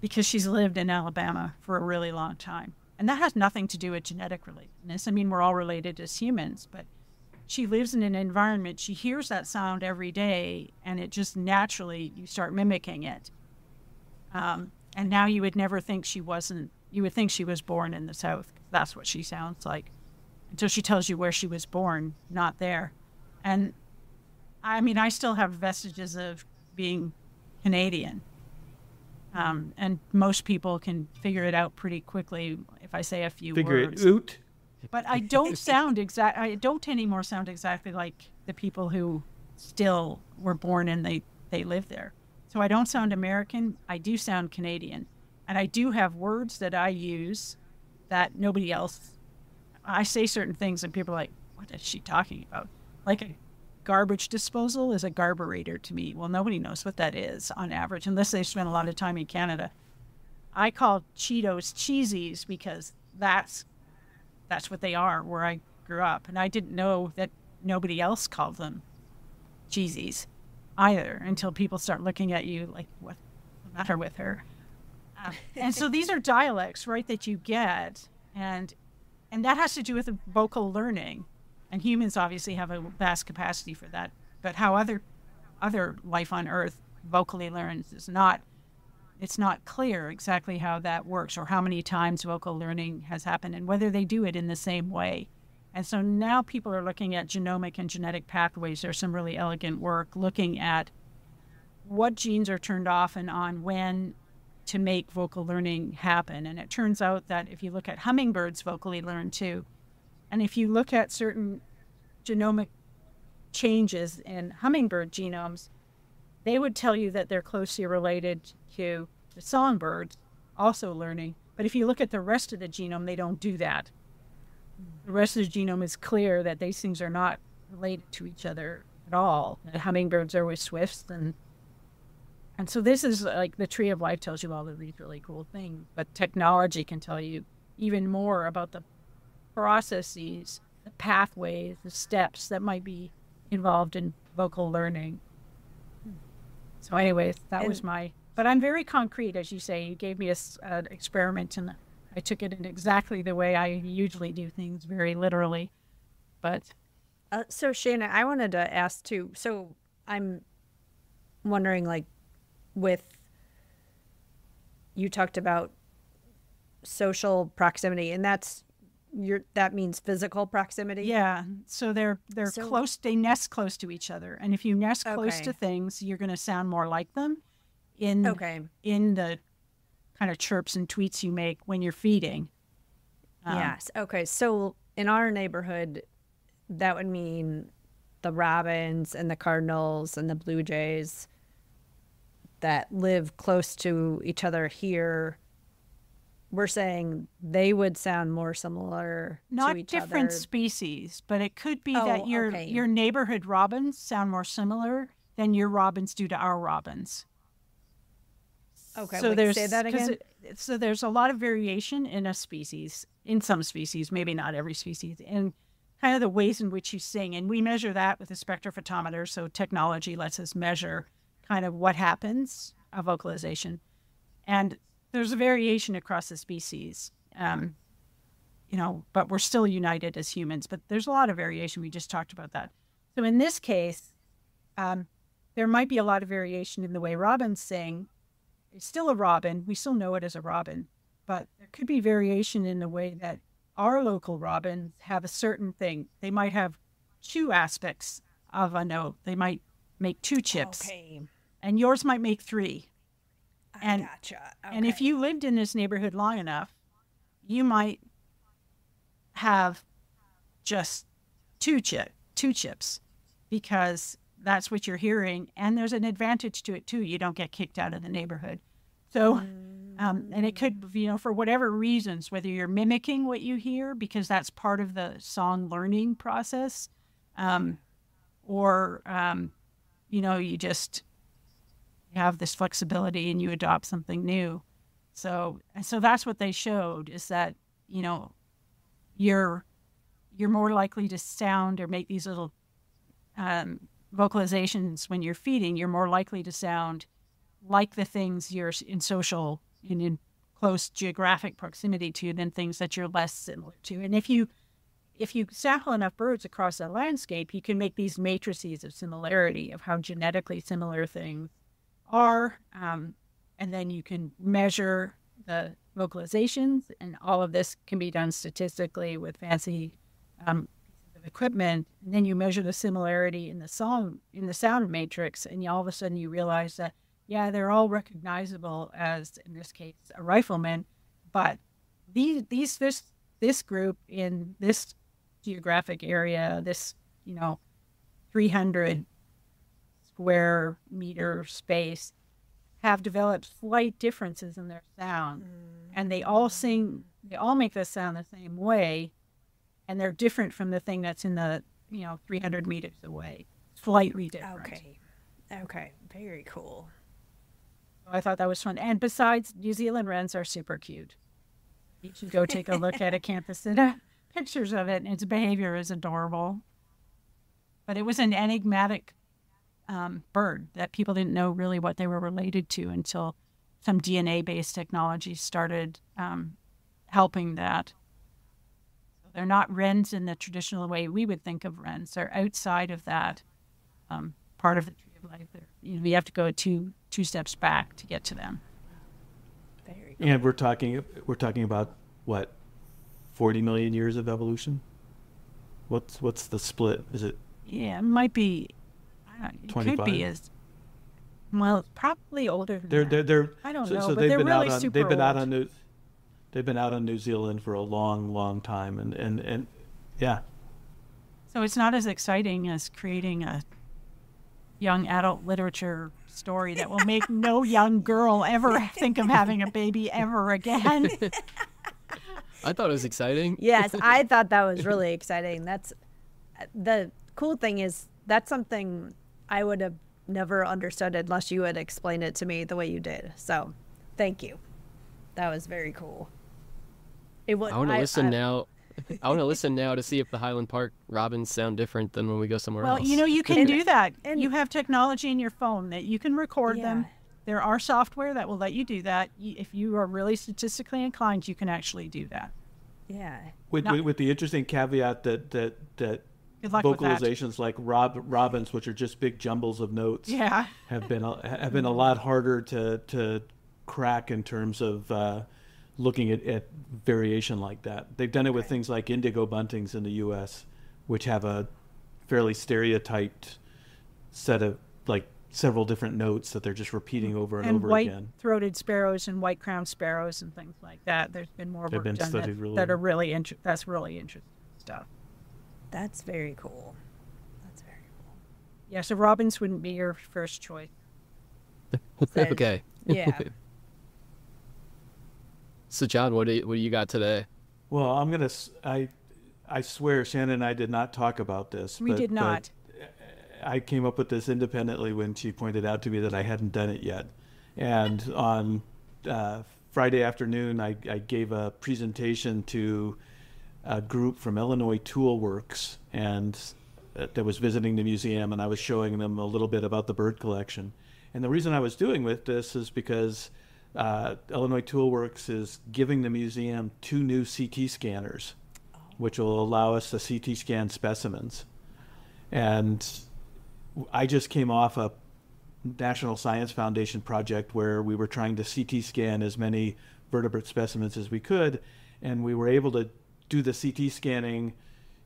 because she's lived in Alabama for a really long time. And that has nothing to do with genetic relatedness. I mean, we're all related as humans, but she lives in an environment, she hears that sound every day, and it just naturally, you start mimicking it. And now you would never think you would think she was born in the South. That's what she sounds like. Until she tells you where she was born, not there. And I mean, I still have vestiges of being Canadian. And most people can figure it out pretty quickly if I say a few words. Figure it out. But I don't I don't anymore sound exactly like the people who still were born and they live there. So I don't sound American. I do sound Canadian. And I do have words that I use that nobody else. I say certain things and people are like, what is she talking about? Like a garbage disposal is a garburator to me. Well, nobody knows what that is on average, unless they spend a lot of time in Canada. I call Cheetos cheesies because that's what they are where I grew up. And I didn't know that nobody else called them cheesies either until people start looking at you like, what's the matter with her? And so these are dialects, right, that you get. And that has to do with vocal learning. And humans obviously have a vast capacity for that. But how other life on Earth vocally learns it's not clear exactly how that works or how many times vocal learning has happened and whether they do it in the same way. And so now people are looking at genomic and genetic pathways. There's some really elegant work looking at what genes are turned off and on when to make vocal learning happen. And it turns out that if you look at hummingbirds vocally learn too, and if you look at certain genomic changes in hummingbird genomes, they would tell you that they're closely related to the songbirds also learning. But if you look at the rest of the genome, they don't do that. The rest of the genome is clear that these things are not related to each other at all. The hummingbirds are with swifts, and so this is like the tree of life tells you all of these really cool things, but technology can tell you even more about the processes, the pathways, the steps that might be involved in vocal learning. So anyways, that was but I'm very concrete, as you say. You gave me an experiment, and I took it in exactly the way I usually do things, very literally. But so Shannon, I wanted to ask too. So I'm wondering, like, you talked about social proximity, and that means physical proximity. Yeah. So they're close. They nest close to each other, and if you nest close to things, you're going to sound more like them. In the kind of chirps and tweets you make when you're feeding. Yes. Okay. So in our neighborhood, that would mean the robins and the cardinals and the blue jays that live close to each other here. We're saying they would sound more similar to each other. Not different species, but it could be that your neighborhood robins sound more similar than your robins do to our robins. Okay, so say that again. So there's a lot of variation in some species, maybe not every species, and kind of the ways in which you sing. And we measure that with a spectrophotometer. So technology lets us measure kind of what happens of vocalization. And there's a variation across the species, but we're still united as humans. But there's a lot of variation. We just talked about that. So in this case, there might be a lot of variation in the way robins sing. It's still a robin. We still know it as a robin. But there could be variation in the way that our local robins have a certain thing. They might have two aspects of a note. They might make two chips. Okay. And yours might make three. Gotcha. Okay. And if you lived in this neighborhood long enough, you might have just two chips because that's what you're hearing. And there's an advantage to it, too. You don't get kicked out of the neighborhood. So, and it could, for whatever reasons, whether you're mimicking what you hear, because that's part of the song learning process, or, you just have this flexibility and you adopt something new. So that's what they showed is that, you're more likely to sound or make these little vocalizations when you're feeding. You're more likely to sound like the things you're in social and in close geographic proximity to than things that you're less similar to. And if you sample enough birds across a landscape, you can make these matrices of similarity of how genetically similar things are. And then you can measure the vocalizations, and all of this can be done statistically with fancy pieces of equipment. And then you measure the similarity in the sound matrix, and all of a sudden you realize that, yeah, they're all recognizable as, in this case, a rifleman, but this group in this geographic area, this 300 square meter space, have developed slight differences in their sound, and they all make the sound the same way, and they're different from the thing that's in the 300 meters away, slightly different. Okay, very cool. I thought that was fun. And besides, New Zealand wrens are super cute. You should go take a look at a campus and pictures of it, and its behavior is adorable. But it was an enigmatic bird that people didn't know really what they were related to until some DNA-based technology started helping that. So they're not wrens in the traditional way we would think of wrens. They're outside of that part of the tree of life. You have to go two steps back to get to them. Very cool. And we're talking about what, 40 million years of evolution? What's the split? Is it? Yeah, it might be. It 25? could be as well. It's probably older than that. They're I don't know, so but they're really super they've been old. They've been out on New Zealand for a long time, and yeah. So it's not as exciting as creating a young adult literature story that will make no young girl ever think of having a baby ever again. I thought it was exciting. Yes, I thought that was really exciting. That's the cool thing is that's something I would have never understood unless you had explained it to me the way you did. So, thank you. That was very cool. I want to listen now. I want to listen now to see if the Highland Park robins sound different than when we go somewhere else. Well, you can do that. And you have technology in your phone that you can record them. There are software that will let you do that. If you are really statistically inclined, you can actually do that. Yeah. With the interesting caveat that vocalizations like robins, which are just big jumbles of notes, have been a lot harder to crack in terms of looking at variation like that. They've done it with things like indigo buntings in the U.S., which have a fairly stereotyped set of like several different notes that they're just repeating over and over again. And white-throated sparrows and white-crowned sparrows and things like that. There's been more work done that are really that's really interesting stuff. That's very cool. That's very cool. Yeah, so robins wouldn't be your first choice. Okay. Yeah. So, John, what do you got today? Well, I swear Shannon and I did not talk about this. We did not. I came up with this independently when she pointed out to me that I hadn't done it yet. And on Friday afternoon, I gave a presentation to a group from Illinois Tool Works and that was visiting the museum, and I was showing them a little bit about the bird collection. And the reason I was doing with this is because Illinois Tool Works is giving the museum 2 new CT scanners, which will allow us to CT scan specimens. And I just came off a National Science Foundation project where we were trying to CT scan as many vertebrate specimens as we could, and we were able to do the CT scanning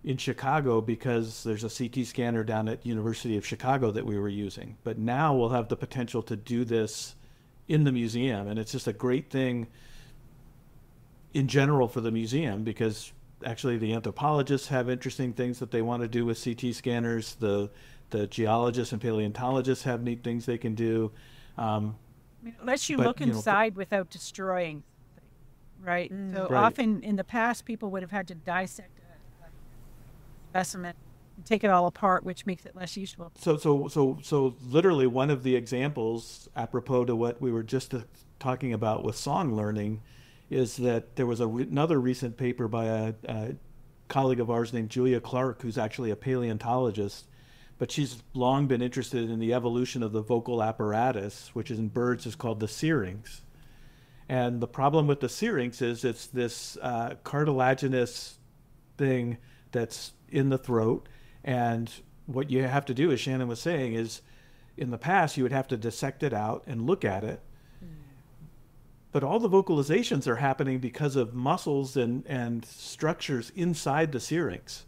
in Chicago because there's a CT scanner down at University of Chicago that we were using. But now we'll have the potential to do this in the museum, and it's just a great thing in general for the museum because actually the anthropologists have interesting things that they want to do with CT scanners. The geologists and paleontologists have neat things they can do. Unless you look inside without destroying, right? So often in the past, people would have had to dissect a specimen and take it all apart, which makes it less useful. So literally one of the examples, apropos to what we were just talking about with song learning, is that there was another recent paper by a colleague of ours named Julia Clark, who's actually a paleontologist, but she's long been interested in the evolution of the vocal apparatus, which in birds is called the syrinx. And the problem with the syrinx is it's this cartilaginous thing that's in the throat. And what you have to do, as Shannon was saying, is in the past you would have to dissect it out and look at it. But all the vocalizations are happening because of muscles and structures inside the syrinx.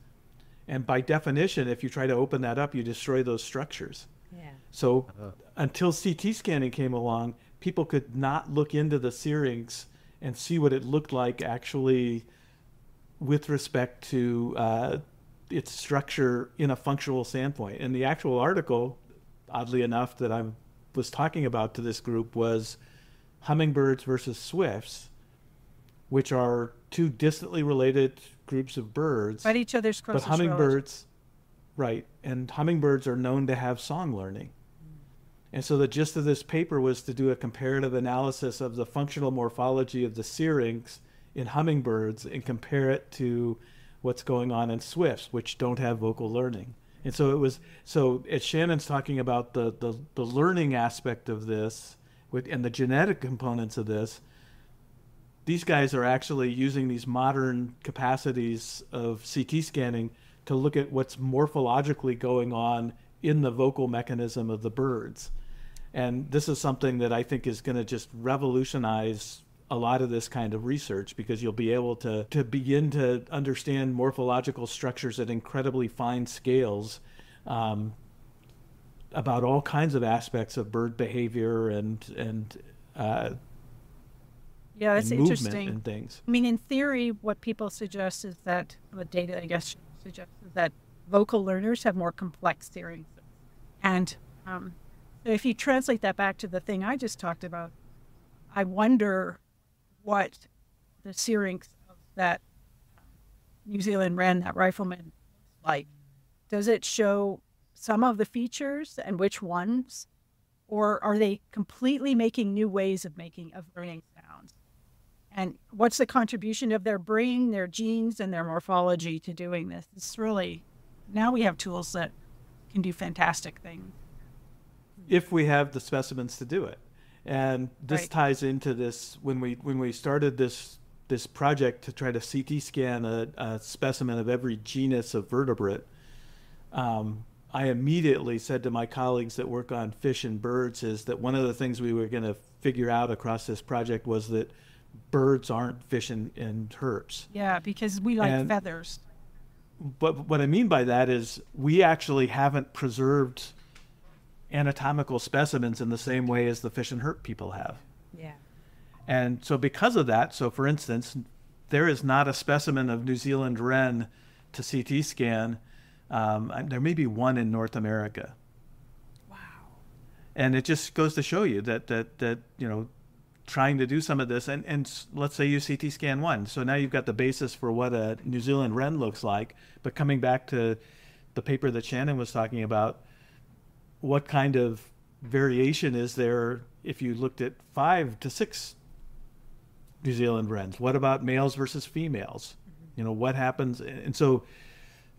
And by definition, if you try to open that up, you destroy those structures. Yeah. So until CT scanning came along, people could not look into the syrinx and see what it looked like actually with respect to its structure in a functional standpoint. And the actual article, oddly enough, that I was talking about to this group was hummingbirds versus swifts, which are two distantly related groups of birds. But each other's closest But hummingbirds, relatives. right, and hummingbirds are known to have song learning. And so the gist of this paper was to do a comparative analysis of the functional morphology of the syrinx in hummingbirds and compare it to what's going on in swifts, which don't have vocal learning. And so it was, so as Shannon's talking about the learning aspect of this and the genetic components of this, these guys are actually using these modern capacities of CT scanning to look at what's morphologically going on in the vocal mechanism of the birds. And this is something that I think is going to just revolutionize a lot of this kind of research, because you'll be able to begin to understand morphological structures at incredibly fine scales about all kinds of aspects of bird behavior and yeah, that's and interesting. And things. I mean, in theory, what people suggest is that, the data, I guess, suggests that vocal learners have more complex syrinx. And if you translate that back to the thing I just talked about, I wonder what the syrinx of that New Zealand wren, that rifleman, like. Does it show some of the features and which ones? Or are they completely making new ways of learning sounds? And what's the contribution of their brain, their genes, and their morphology to doing this? It's really, now we have tools that can do fantastic things. If we have the specimens to do it. And this Right. ties into this, when we started this project to try to CT scan a specimen of every genus of vertebrate, I immediately said to my colleagues that work on fish and birds is that one of the things we were going to figure out across this project was that birds aren't fish and herps. Yeah, because we like feathers. But what I mean by that is we actually haven't preserved anatomical specimens in the same way as the fish and herp people have. Yeah. And so because of that, so for instance, there is not a specimen of New Zealand wren to CT scan. There may be one in North America. Wow. And it just goes to show you that you know, trying to do some of this, and let's say you CT scan one. So now you've got the basis for what a New Zealand wren looks like. But coming back to the paper that Shannon was talking about, what kind of variation is there if you looked at 5 to 6 New Zealand wrens? What about males versus females? You know, what happens? And so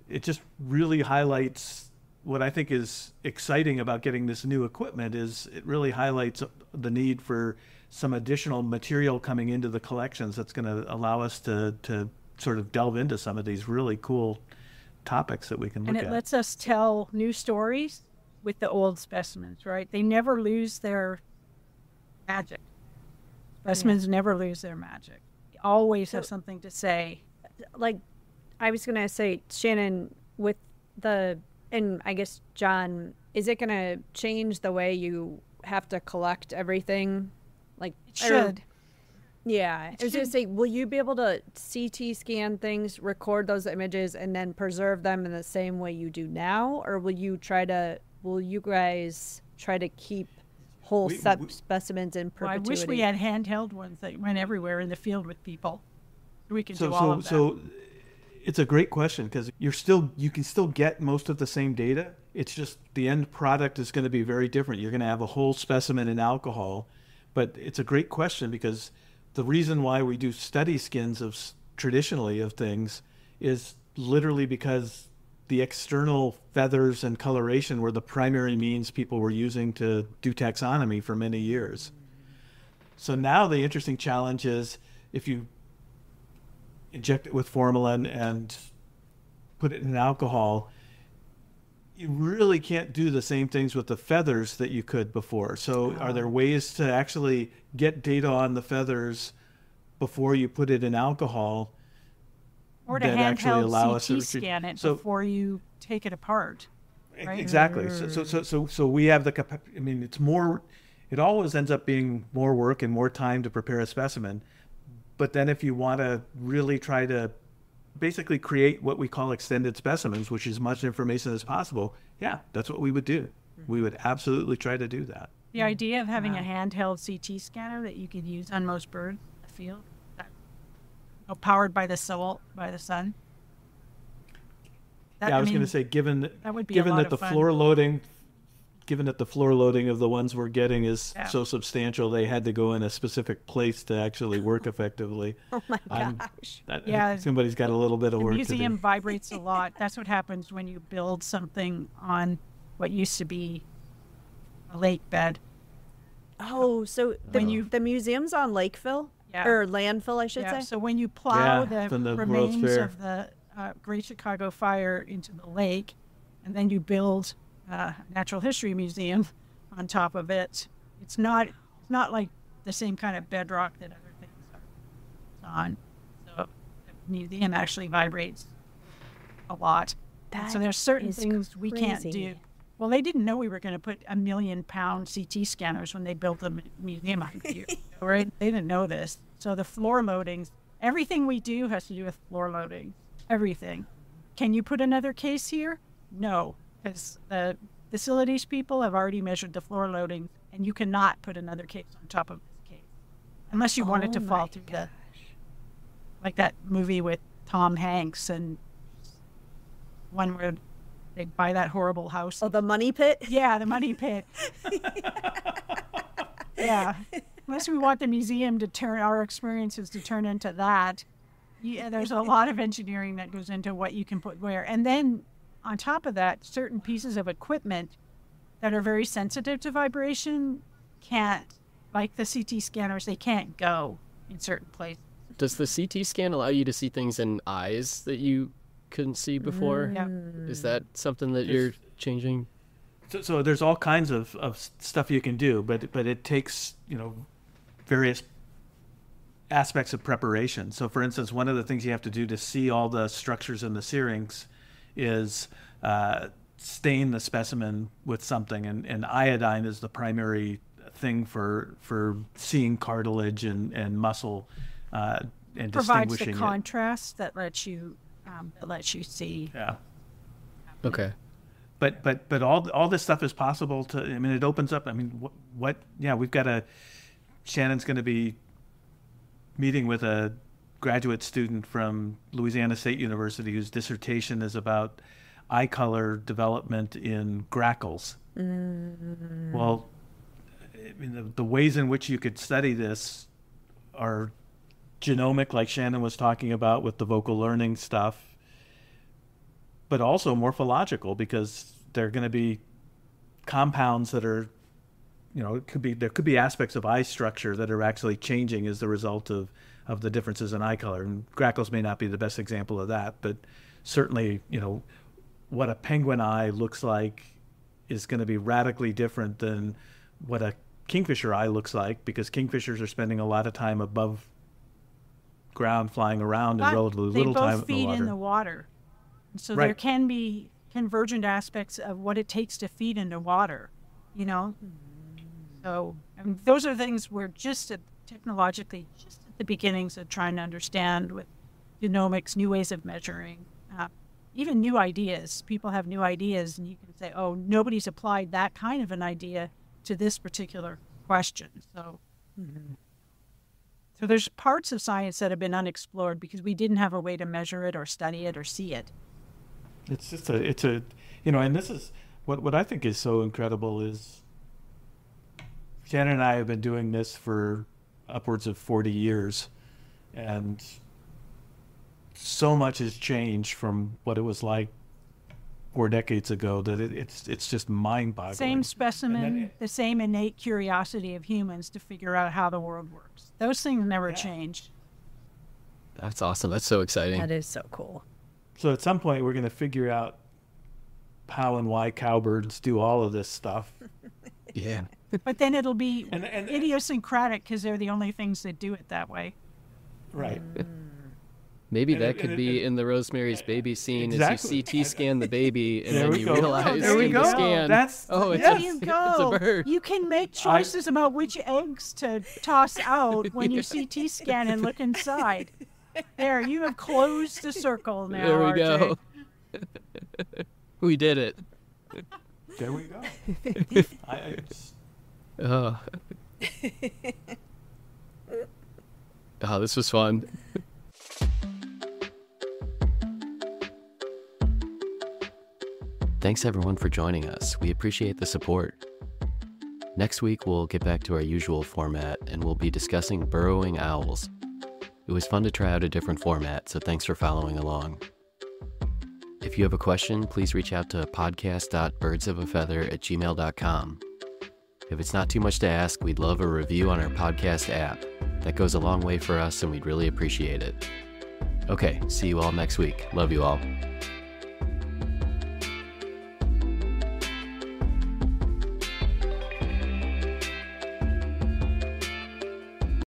it just really highlights what I think is exciting about getting this new equipment is it really highlights the need for some additional material coming into the collections that's going to allow us to sort of delve into some of these really cool topics that we can look at. And it lets us tell new stories with the old specimens, right? They never lose their magic. Specimens never lose their magic. They always have something to say. Like, I was going to say, Shannon, with and I guess, John, is it going to change the way you have to collect everything? Like, It should. Yeah. I was going to say, will you be able to CT scan things, record those images, and then preserve them in the same way you do now? Or will you guys try to keep whole specimens in perpetuity? Well, I wish we had handheld ones that went everywhere in the field with people. We can do all of that. So it's a great question because you can still get most of the same data. It's just the end product is going to be very different. You're going to have a whole specimen in alcohol, but it's a great question because the reason why we do study skins traditionally of things is literally because the external feathers and coloration were the primary means people were using to do taxonomy for many years. So now the interesting challenge is if you inject it with formalin and put it in alcohol, you really can't do the same things with the feathers that you could before. So are there ways to actually get data on the feathers before you put it in alcohol? Or to handheld CT scan it before you take it apart. Right? Exactly. So we have the capacity. I mean, it always ends up being more work and more time to prepare a specimen. But then if you want to really try to basically create what we call extended specimens, which is as much information as possible, yeah, that's what we would do. We would absolutely try to do that. The idea of having a handheld CT scanner that you could use on most birds in the field, powered by the sun. I was going to say, given that the floor loading of the ones we're getting is so substantial, they had to go in a specific place to actually work effectively. Oh my gosh! Somebody's got a little bit of work to do. The museum vibrates a lot. That's what happens when you build something on what used to be a lake bed. Oh, so the museum's on Lakeville? Or landfill, I should say. So when you plow the remains of the Great Chicago Fire into the lake, and then you build a natural history museum on top of it, it's not like the same kind of bedrock that other things are on. So the museum actually vibrates a lot. So there's certain things we can't do. Well, they didn't know we were going to put 1 million pound CT scanners when they built the museum out here, right? They didn't know this. So the floor loadings, everything we do has to do with floor loading. Everything. Can you put another case here? No, because the facilities people have already measured the floor loading, and you cannot put another case on top of this case unless you want it to fall through like that movie with Tom Hanks and one where they buy that horrible house. Oh, the money pit? Yeah, the money pit. Yeah. Unless we want the museum to turn our experiences to turn into that. Yeah, there's a lot of engineering that goes into what you can put where. And then on top of that, certain pieces of equipment that are very sensitive to vibration can't, like the CT scanners, they can't go in certain places. Does the CT scan allow you to see things in eyes that you couldn't see before? Yeah. Is that something that you're changing? So there's all kinds of stuff you can do, but it takes, various aspects of preparation. So for instance, one of the things you have to do to see all the structures in the syrinx is stain the specimen with something, and iodine is the primary thing for seeing cartilage and muscle and provides distinguishing the contrast that lets you see. Yeah. Okay. But all this stuff is possible to. I mean, it opens up. I mean, what? Yeah, we've got Shannon's going to be meeting with a graduate student from Louisiana State University whose dissertation is about eye color development in grackles. Well, I mean, the ways in which you could study this are genomic, like Shannon was talking about with the vocal learning stuff, but also morphological, because they're going to be compounds that are, there could be aspects of eye structure that are actually changing as the result of the differences in eye color. And grackles may not be the best example of that, but certainly, what a penguin eye looks like is going to be radically different than what a kingfisher eye looks like, because kingfishers are spending a lot of time above ground flying around and relatively little time in the water. They both feed in the water. So there can be convergent aspects of what it takes to feed into water, So those are things we're technologically just at the beginnings of trying to understand with genomics, new ways of measuring, even new ideas. People have new ideas, and you can say, oh, nobody's applied that kind of an idea to this particular question. So, So there's parts of science that have been unexplored because we didn't have a way to measure it or study it or see it. It's just and this is what I think is so incredible is Shannon and I have been doing this for upwards of 40 years, and so much has changed from what it was like 4 decades ago that it's just mind-boggling. Same specimen, the same innate curiosity of humans to figure out how the world works. Those things never change. That's awesome. That's so exciting. That is so cool. So at some point, we're going to figure out how and why cowbirds do all of this stuff. Yeah. But then it'll be idiosyncratic because they're the only things that do it that way. Right. Maybe that could be in the Rosemary's Baby scene. Exactly. Is you CT scan the baby and then you realize in the scan, it's a bird. You can make choices about which eggs to toss out when you CT scan and look inside. There, you have closed the circle now. There we RJ. go. We did it. There we go. Oh, this was fun. Thanks everyone for joining us. We appreciate the support. Next week, we'll get back to our usual format and we'll be discussing burrowing owls. It was fun to try out a different format, so thanks for following along. If you have a question, please reach out to podcast.birdsofafeather@gmail.com. If it's not too much to ask, we'd love a review on our podcast app. That goes a long way for us and we'd really appreciate it. Okay, see you all next week. Love you all.